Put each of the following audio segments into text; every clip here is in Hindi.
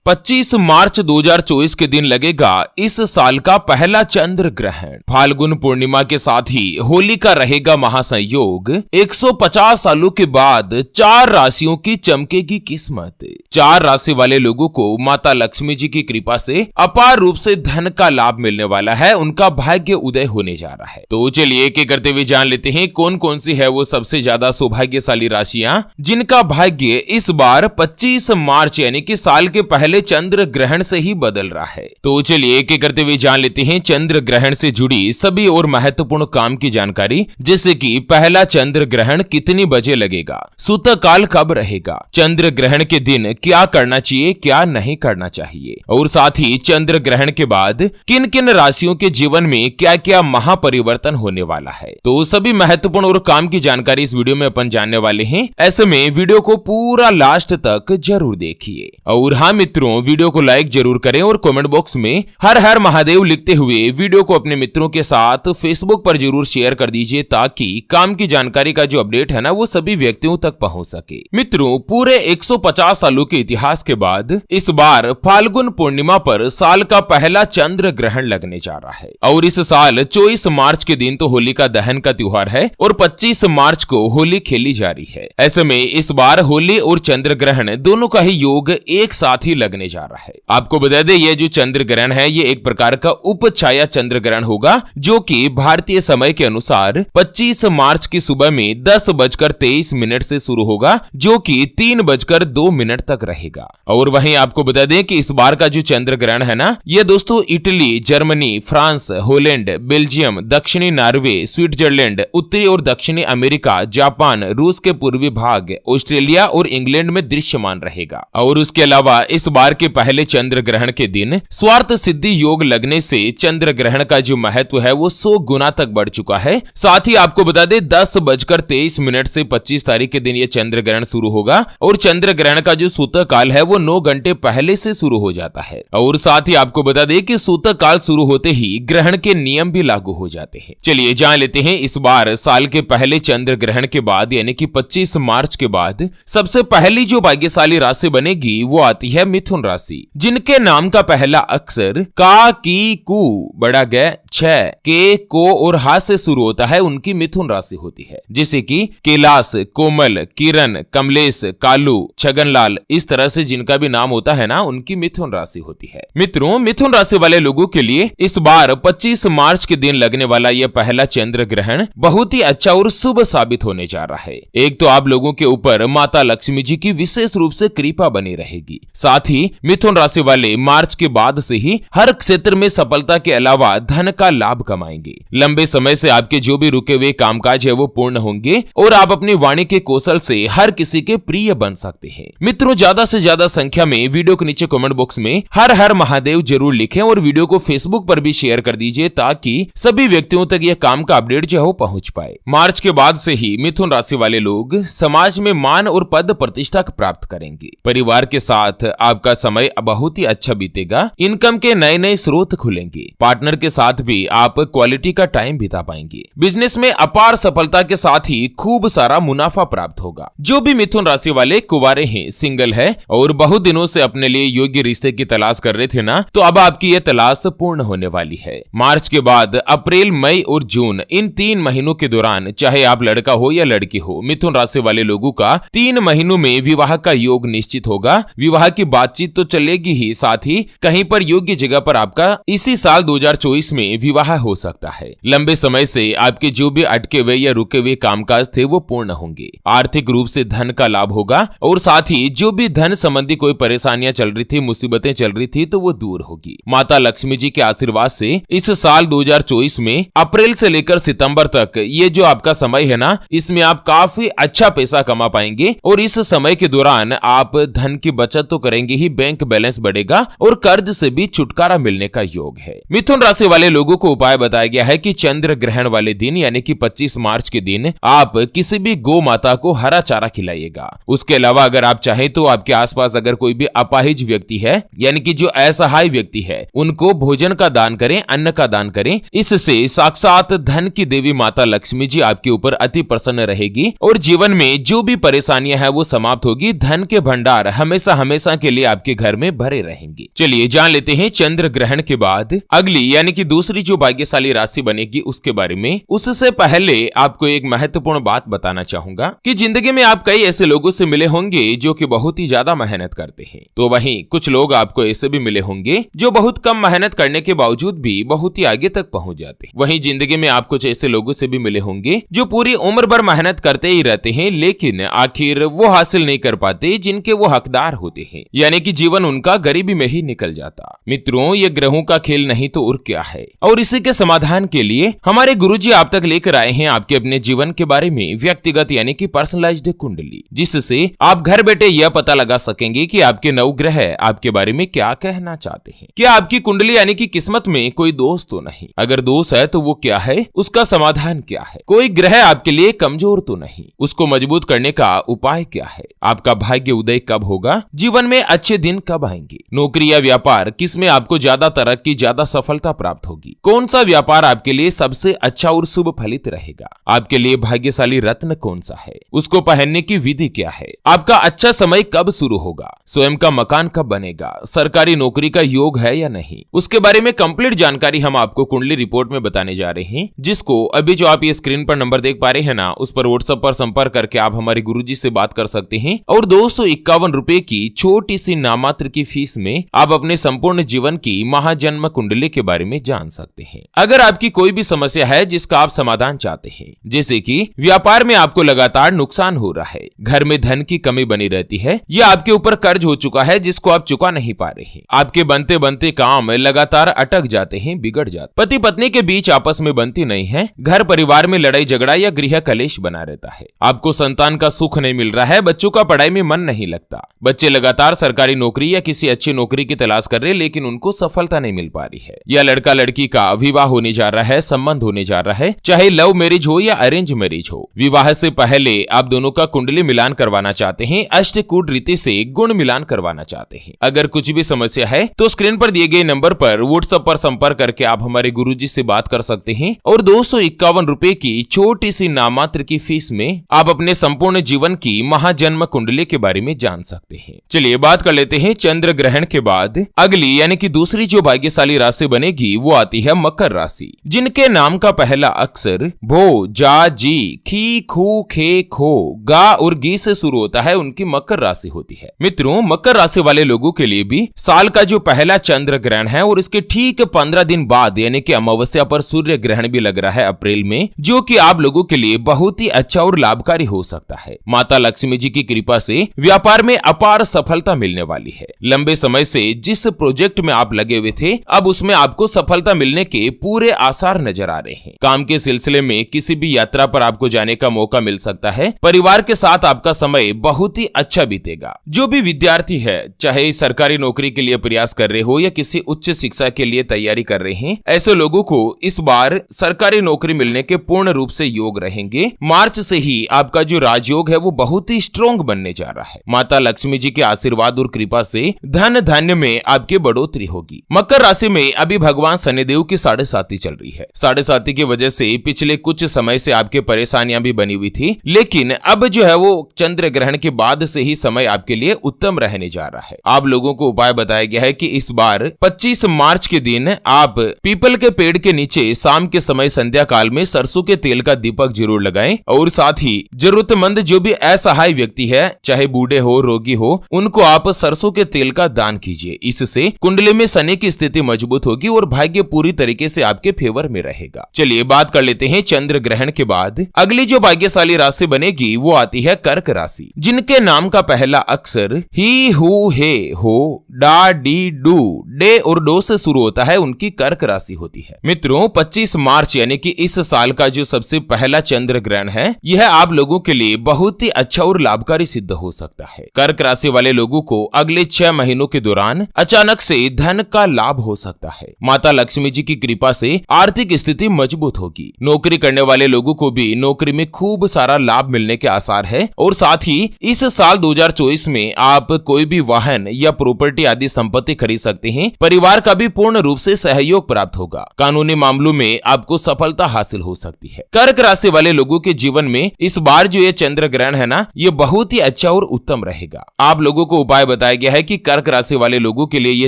25 मार्च 2024 के दिन लगेगा इस साल का पहला चंद्र ग्रहण। फाल्गुन पूर्णिमा के साथ ही होली का रहेगा महासंयोग। 150 सालों के बाद 4 राशियों की चमकेगी किस्मत। 4 राशि वाले लोगों को माता लक्ष्मी जी की कृपा से अपार रूप से धन का लाभ मिलने वाला है, उनका भाग्य उदय होने जा रहा है। तो चलिए एक एक करते हुए जान लेते हैं कौन कौन सी है वो सबसे ज्यादा सौभाग्यशाली राशियां जिनका भाग्य इस बार 25 मार्च यानी कि साल के पहले चंद्र ग्रहण से ही बदल रहा है। तो चलिए एक एक करते हुए जान लेते हैं चंद्र ग्रहण से जुड़ी सभी और महत्वपूर्ण काम की जानकारी, जैसे कि पहला चंद्र ग्रहण कितनी बजे लगेगा, सूतक काल कब रहेगा, चंद्र ग्रहण के दिन क्या करना चाहिए क्या नहीं करना चाहिए, और साथ ही चंद्र ग्रहण के बाद किन किन राशियों के जीवन में क्या क्या महापरिवर्तन होने वाला है। तो सभी महत्वपूर्ण और काम की जानकारी इस वीडियो में अपन जानने वाले हैं। ऐसे में वीडियो को पूरा लास्ट तक जरूर देखिए। और हाँ मित्रों, वीडियो को लाइक जरूर करें और कमेंट बॉक्स में हर हर महादेव लिखते हुए वीडियो को अपने मित्रों के साथ फेसबुक पर जरूर शेयर कर दीजिए, ताकि काम की जानकारी का जो अपडेट है ना वो सभी व्यक्तियों तक पहुंच सके। मित्रों, पूरे 150 सालों के इतिहास के बाद इस बार फाल्गुन पूर्णिमा पर साल का पहला चंद्र ग्रहण लगने जा रहा है। और इस साल 24 मार्च के दिन तो होलिका दहन का त्योहार है और 25 मार्च को होली खेली जा रही है। ऐसे में इस बार होली और चंद्र ग्रहण दोनों का ही योग एक साथ ही लगने जा रहा है। आपको बता दें ये जो चंद्र ग्रहण है ये एक प्रकार का उपछाया चंद्र ग्रहण होगा, जो कि भारतीय समय के अनुसार 25 मार्च की सुबह में 10:23 से शुरू होगा, जो कि 3:02 तक रहेगा। और वहीं आपको बता दें कि इस बार का जो चंद्र ग्रहण है ना ये दोस्तों Italy, Germany, France, Holland, Belgium, दक्षिणी नॉर्वे, स्विट्जरलैंड, उत्तरी और दक्षिणी अमेरिका, जापान, रूस के पूर्वी भाग, ऑस्ट्रेलिया और इंग्लैंड में दृश्यमान रहेगा। और उसके अलावा इस बार के पहले चंद्र ग्रहण के दिन स्वार्थ सिद्धि योग लगने से चंद्र ग्रहण का जो महत्व है वो 100 गुना तक बढ़ चुका है। साथ ही आपको बता दें 10:23 से 25 तारीख के दिन ये चंद्र ग्रहण शुरू होगा और चंद्र ग्रहण का जो सूतक काल है वो 9 घंटे पहले से शुरू हो जाता है। और साथ ही आपको बता दें कि सूतक काल शुरू होते ही ग्रहण के नियम भी लागू हो जाते हैं। चलिए जान लेते हैं इस बार साल के पहले चंद्र ग्रहण के बाद यानी कि 25 मार्च के बाद सबसे पहली जो भाग्यशाली राशि बनेगी वो आती है मिथुन राशि, जिनके नाम का पहला अक्षर का, की, कु, बड़ा ग, छ, के, को और हा से शुरू होता है, उनकी मिथुन राशि होती है। जैसे कि कैलाश, कोमल, किरण, कमलेश, कालू, छगनलाल, इस तरह से जिनका भी नाम होता है ना उनकी मिथुन राशि होती है। मित्रों, मिथुन राशि वाले लोगों के लिए इस बार 25 मार्च के दिन लगने वाला यह पहला चंद्र ग्रहण बहुत ही अच्छा और शुभ साबित होने जा रहा है। एक तो आप लोगों के ऊपर माता लक्ष्मी जी की विशेष रूप से कृपा बनी रहेगी। साथ ही मिथुन राशि वाले मार्च के बाद से ही हर क्षेत्र में सफलता के अलावा धन का लाभ कमाएंगे। लंबे समय से आपके जो भी रुके हुए कामकाज है वो पूर्ण होंगे और आप अपनी वाणी के कौशल से हर किसी के प्रिय बन सकते हैं। मित्रों, ज्यादा से ज्यादा संख्या में वीडियो के नीचे कमेंट बॉक्स में हर हर महादेव जरूर लिखें और वीडियो को फेसबुक पर भी शेयर कर दीजिए, ताकि सभी व्यक्तियों तक यह काम का अपडेट जो है पहुंच पाए। मार्च के बाद से ही मिथुन राशि वाले लोग समाज में मान और पद प्रतिष्ठा प्राप्त करेंगे। परिवार के साथ आपका समय बहुत ही अच्छा बीतेगा। इनकम के नए नए स्रोत खुलेंगे। पार्टनर के साथ भी आप क्वालिटी का टाइम बिता पाएंगे। बिजनेस में अपार सफलता के साथ ही खूब सारा मुनाफा प्राप्त होगा। जो भी मिथुन राशि वाले कुंवारे हैं, सिंगल है और बहुत दिनों से अपने लिए योग्य रिश्ते की तलाश कर रहे थे ना, तो अब आपकी यह तलाश पूर्ण होने वाली है। मार्च के बाद अप्रैल, मई और जून, इन 3 महीनों के दौरान चाहे आप लड़का हो या लड़की हो, मिथुन राशि वाले लोगों का 3 महीनों में विवाह का योग निश्चित होगा। विवाह की बातचीत तो चलेगी ही, साथ ही कहीं पर योग्य जगह पर आपका इसी साल 2024 में विवाह हो सकता है। लंबे समय से आपके जो भी अटके हुए या रुके हुए कामकाज थे वो पूर्ण होंगे। आर्थिक रूप से धन का लाभ होगा और साथ ही जो भी धन संबंधी कोई परेशानियां चल रही थी, मुसीबतें चल रही थी, तो वो दूर होगी। माता लक्ष्मी जी के आशीर्वाद से इस साल 2024 में अप्रैल से लेकर सितंबर तक ये जो आपका समय है ना, इसमें आप काफी अच्छा पैसा कमा पाएंगे और इस समय के दौरान आप धन की बचत तो करेंगे ही, बैंक बैलेंस बढ़ेगा और कर्ज से भी छुटकारा मिलने का योग है। मिथुन राशि वाले लोगों को उपाय बताया गया है कि चंद्र ग्रहण वाले दिन यानी कि 25 मार्च के दिन आप किसी भी गौ माता को हरा चारा खिलाइएगा। उसके अलावा अगर आप चाहें तो आपके आसपास अगर कोई भी अपाहिज व्यक्ति है यानी कि जो असहाय व्यक्ति है, उनको भोजन का दान करें, अन्न का दान करें। इससे साक्षात धन की देवी माता लक्ष्मी जी आपके ऊपर अति प्रसन्न रहेगी और जीवन में जो भी परेशानियां हैं वो समाप्त होगी। धन के भंडार हमेशा हमेशा के लिए आपके घर में भरे रहेंगे। चलिए जान लेते हैं चंद्र ग्रहण के बाद अगली यानी कि दूसरी जो भाग्यशाली राशि बनेगी उसके बारे में। उससे पहले आपको एक महत्वपूर्ण बात बताना चाहूंगा कि जिंदगी में आप कई ऐसे लोगों से मिले होंगे जो कि बहुत ही ज्यादा मेहनत करते हैं, तो वहीं कुछ लोग आपको ऐसे भी मिले होंगे जो बहुत कम मेहनत करने के बावजूद भी बहुत ही आगे तक पहुंच जाते हैं। वहीं जिंदगी में आप कुछ ऐसे लोगों से भी मिले होंगे जो पूरी उम्र भर मेहनत करते ही रहते हैं, लेकिन आखिर वो हासिल नहीं कर पाते जिनके वो हकदार होते हैं, यानी कि जीवन उनका गरीबी में ही निकल जाता। मित्रों, ये ग्रहों का खेल नहीं तो और क्या है। और इसी के समाधान के लिए हमारे गुरुजी आप तक लेकर आए हैं आपके अपने जीवन के बारे में व्यक्तिगत यानी कि पर्सनलाइज्ड कुंडली, जिससे आप घर बैठे यह पता लगा सकेंगे कि आपके नवग्रह आपके बारे में क्या कहना चाहते हैं। क्या आपकी कुंडली यानी कि किस्मत में कोई दोष तो नहीं? अगर दोष है तो वो क्या है, उसका समाधान क्या है? कोई ग्रह आपके लिए कमजोर तो नहीं, उसको मजबूत करने का उपाय क्या है? आपका भाग्य उदय कब होगा? जीवन में अच्छे दिन कब आएंगे? नौकरी या व्यापार किसमें आपको ज्यादा तरक्की, ज्यादा सफलता प्राप्त होगी? कौन सा व्यापार आपके लिए सबसे अच्छा और शुभ फलित रहेगा? आपके लिए भाग्यशाली रत्न कौन सा है? उसको पहनने की विधि क्या है? आपका अच्छा समय कब शुरू होगा? स्वयं का मकान कब बनेगा? सरकारी नौकरी का योग है या नहीं? उसके बारे में कंप्लीट जानकारी हम आपको कुंडली रिपोर्ट में बताने जा रहे हैं, जिसको अभी जो आप ये स्क्रीन पर नंबर देख पा रहे हैं ना, उस पर व्हाट्सएप पर संपर्क करके आप हमारे गुरुजी से बात कर सकते हैं और 251 रुपए की छोटी सी नामात्र की फीस में आप अपने संपूर्ण जीवन की महाजन्म कुंडली के बारे में जान सकते हैं। अगर आपकी कोई भी समस्या है जिसका आप समाधान चाहते हैं, जैसे कि व्यापार में आपको लगातार नुकसान हो रहा है, घर में धन की कमी बनी रहती है, या आपके ऊपर कर्ज हो चुका है जिसको आप चुका नहीं पा रहे हैं, आपके बनते बनते काम लगातार अटक जाते हैं, बिगड़ जाते, पति पत्नी के बीच आपस में बनती नहीं है, घर परिवार में लड़ाई झगड़ा या गृह कलेश बना रहता है, आपको संतान का सुख नहीं मिल रहा है, बच्चों का पढ़ाई में मन नहीं लगता, बच्चे लगातार सरकारी नौकरी या किसी अच्छी नौकरी की तलाश कर रहे लेकिन उनको सफलता नहीं मिल पा रही है, या लड़का लड़की का विवाह होने जा रहा है, संबंध होने जा रहा है, चाहे लव मैरिज हो या अरेंज मैरिज हो, विवाह से पहले आप दोनों का कुंडली मिलान करवाना चाहते हैं, अष्टकूट रीति से गुण मिलान करवाना चाहते हैं। अगर कुछ भी समस्या है तो स्क्रीन पर दिए गए नंबर पर व्हाट्सएप पर संपर्क करके आप हमारे गुरुजी से बात कर सकते हैं और 251 रुपए की छोटी सी नामात्र की फीस में आप अपने संपूर्ण जीवन की महाजन्म कुंडली के बारे में जान सकते हैं। चलिए बात कर लेते हैं चंद्र ग्रहण के बाद अगली यानी कि दूसरी जो भाग्यशाली राशि बनेगी वो आती है मकर राशि, जिनके नाम का पहला अक्षर भो, जा, जी, खी, खू, खे, खो, गा और गी से शुरू होता है, उनकी मकर राशि होती है। मित्रों, मकर राशि वाले लोगों के लिए भी साल का जो पहला चंद्र ग्रहण है और इसके ठीक 15 दिन बाद यानी कि अमावस्या पर सूर्य ग्रहण भी लग रहा है अप्रैल में, जो कि आप लोगों के लिए बहुत ही अच्छा और लाभकारी हो सकता है। माता लक्ष्मी जी की कृपा से व्यापार में अपार सफलता मिलने वाली है। लंबे समय से जिस प्रोजेक्ट में आप लगे हुए थे, अब उसमें आपको सफलता मिलने के पूरे आसार नजर आ रहे हैं। काम के सिलसिले में किसी भी यात्रा पर आपको जाने का मौका मिल सकता है। परिवार के साथ आपका समय बहुत ही अच्छा बीतेगा। जो भी विद्यार्थी है, चाहे सरकारी नौकरी के लिए प्रयास कर रहे हो या किसी उच्च शिक्षा के लिए तैयारी कर रहे हैं, ऐसे लोगों को इस बार सरकारी नौकरी मिलने के पूर्ण रूप से योग रहेंगे। मार्च से ही आपका जो राजयोग है वो बहुत ही स्ट्रॉन्ग बनने जा रहा है। माता लक्ष्मी जी के आशीर्वाद और कृपा से धन धान्य में आपकी बढ़ोतरी होगी। मकर राशि में अभी भगवान शनिदेव की 7.5 चल रही है। 7.5 की वजह से पिछले कुछ समय से आपके परेशानियां भी बनी हुई थी, लेकिन अब जो है वो चंद्र ग्रहण के बाद से ही समय आपके लिए उत्तम रहने जा रहा है। आप लोगों को उपाय बताया गया है कि इस बार 25 मार्च के दिन आप पीपल के पेड़ के नीचे शाम के समय संध्या काल में सरसों के तेल का दीपक जरूर लगाएं और साथ ही जरूरतमंद जो भी असहाय व्यक्ति है, चाहे बूढ़े हो, रोगी हो, उनको आप सरसों के तेल का दान कीजिए। इससे कुंडली में शनि की स्थिति मजबूत होगी और भाग्य पूरी तरीके से आपके फेवर में रहेगा। चलिए बात कर लेते हैं चंद्र ग्रहण के बाद अगली जो भाग्यशाली राशि बनेगी वो आती है कर्क राशि, जिनके नाम का पहला अक्षर ही, हु, हे, हो, डा, डी, डू, डे और डो से शुरू होता है, उनकी कर्क राशि होती है। मित्रों, 25 मार्च यानी कि इस साल का जो सबसे पहला चंद्र ग्रहण है, यह आप लोगों के लिए बहुत ही अच्छा और लाभकारी सिद्ध हो सकता है। कर्क राशि वाले लोगों को अगले 6 महीनों के दौरान अचानक से धन का लाभ हो सकता है। माता लक्ष्मी जी की कृपा से आर्थिक स्थिति मजबूत होगी। नौकरी करने वाले लोगों को भी नौकरी में खूब सारा लाभ मिलने के आसार है और साथ ही इस साल 2024 में आप कोई भी वाहन या प्रॉपर्टी आदि संपत्ति खरीद सकते हैं। परिवार का भी पूर्ण रूप से सहयोग प्राप्त होगा। कानूनी मामलों में आपको सफलता हासिल हो सकती है। कर्क राशि वाले लोगों के जीवन में इस बार जो ये चंद्र ग्रहण है ना, ये बहुत ही अच्छा और उत्तम रहेगा। आप लोगों को उपाय बताया गया है कि कर्क राशि वाले लोगों के लिए ये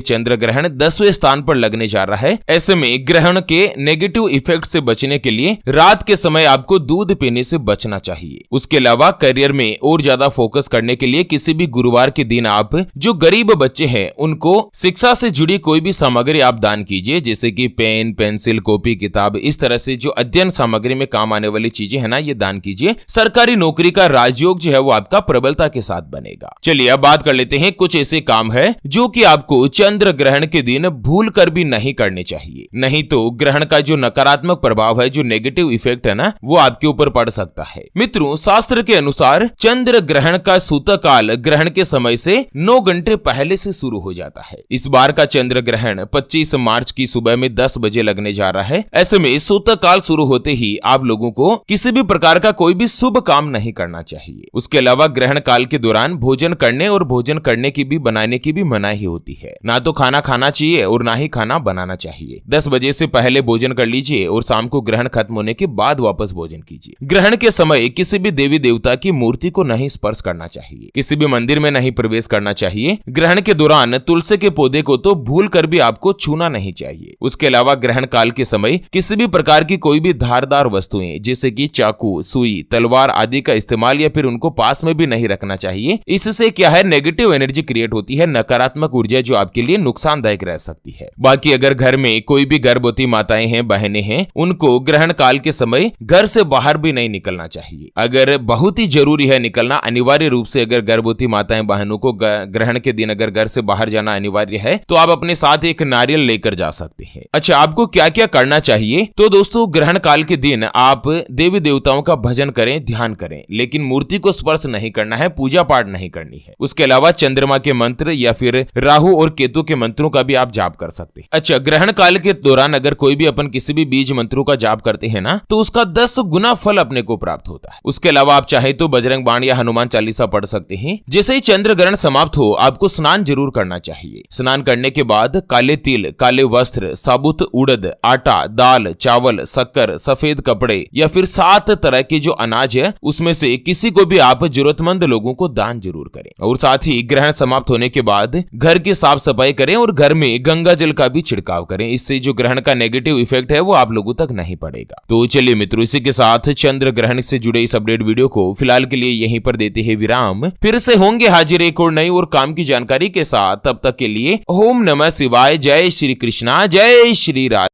चंद्र ग्रहण 10वें स्थान पर लगने जा रहा है। ऐसे में ग्रहण के नेगेटिव इफेक्ट से बचने के लिए रात के समय आपको दूध पीने से बचना चाहिए। उसके अलावा करियर में और ज्यादा फोकस करने के लिए किसी भी गुरुवार के दिन आप जो गरीब बच्चे हैं उनको शिक्षा से जुड़ी कोई भी सामग्री आप दान कीजिए, जैसे कि पेन, पेंसिल, कॉपी, किताब, इस तरह से जो अध्ययन सामग्री में काम आने वाली चीजें है ना, ये दान कीजिए। सरकारी नौकरी का राजयोग जो है वो आपका प्रबलता के साथ बनेगा। चलिए अब बात कर लेते हैं कुछ ऐसे काम है जो कि आपको चंद्र ग्रहण के दिन भूल कर भी नहीं करने चाहिए, नहीं तो ग्रहण का जो नकारात्मक प्रभाव है, जो नेगेटिव इफेक्ट है ना, वो आपके ऊपर पड़ सकता है। मित्रों, शास्त्र के अनुसार चंद्र ग्रहण का सूतक काल ग्रहण के समय से 9 घंटे पहले से शुरू हो जाता है। इस बार का चंद्र ग्रहण 25 मार्च की सुबह में 10 बजे लगने जा रहा है। ऐसे में सूतक काल शुरू होते ही आप लोगों को किसी भी प्रकार का कोई भी शुभ काम नहीं करना चाहिए। उसके अलावा ग्रहण काल के दौरान भोजन करने और भोजन करने की भी बनाने की भी मनाही होती है। ना तो खाना खाना चाहिए और ना ही खाना बनाना चाहिए। 10 बजे से पहले भोजन कर लीजिए और शाम को ग्रहण खत्म होने के बाद वापस भोजन कीजिए। ग्रहण के समय किसी भी देवी देवता की मूर्ति को नहीं स्पर्श करना चाहिए, किसी भी मंदिर में नहीं प्रवेश करना चाहिए। ग्रहण के दौरान तुलसी के पौधे को तो भूल कर भी आपको छूना नहीं चाहिए। उसके अलावा ग्रहण काल के समय किसी भी प्रकार की कोई भी धारदार वस्तुएं जैसे कि चाकू, सुई, तलवार आदि का इस्तेमाल या फिर उनको पास में भी नहीं रखना चाहिए। इससे क्या है, नेगेटिव एनर्जी क्रिएट होती है, नकारात्मक ऊर्जा जो आपके लिए नुकसानदायक रह सकती है। बाकी अगर घर में कोई भी गर्भवती माताएं हैं, बहनें हैं, उनको ग्रहण काल के समय घर से बाहर भी नहीं निकलना चाहिए। अगर बहुत ही जरूरी है निकलना, अनिवार्य रूप से अगर गर्भवती माताएं बहनों को ग्रहण के दिन अगर घर से बाहर जाना अनिवार्य है तो आप अपने साथ एक नारियल लेकर जा सकते हैं। अच्छा, आपको क्या क्या करना चाहिए? तो दोस्तों, ग्रहण काल के दिन आप देवी देवताओं का भजन करें, ध्यान करें, लेकिन मूर्ति को स्पर्श नहीं करना है, पूजा पाठ नहीं करनी है। उसके अलावा चंद्रमा के मंत्र या फिर राहु और केतु के मंत्रों का भी आप जाप कर सकते हैं। अच्छा, ग्रहण काल के दौरान अगर कोई भी अपन किसी भी बीज मंत्रों का जाप करते हैं ना, तो उसका 10 गुना फल अपने को प्राप्त होता है। उसके अलावा आप चाहे तो बजरंग बाण या हनुमान चालीसा पढ़ सकते हैं। जैसे ही चंद्र ग्रहण समाप्त हो, आपको स्नान जरूर करना चाहिए। स्नान करने के बाद काले तिल, काले वस्त्र, साबुत उड़द, आटा, दाल, चावल, शक्कर, सफेद कपड़े या फिर 7 तरह के जो अनाज है उसमें से किसी को भी आप जरूरतमंद लोगों को दान जरूर करें। और साथ ही ग्रहण समाप्त होने के बाद घर की साफ सफाई करें और घर में गंगा जल का भी छिड़काव करें। इससे जो ग्रहण का नेगेटिव इफेक्ट है वो आप लोगों तक नहीं पड़ेगा। तो चलिए मित्रों, इसी के साथ चंद्र ग्रहण से जुड़े इस अपडेट वीडियो को फिलहाल के लिए यहीं पर देते हैं विराम। फिर से होंगे हाजिर एक और नई और काम की जानकारी के साथ। तब तक के लिए ओम नमः शिवाय, जय श्री कृष्णा, जय श्री राधे।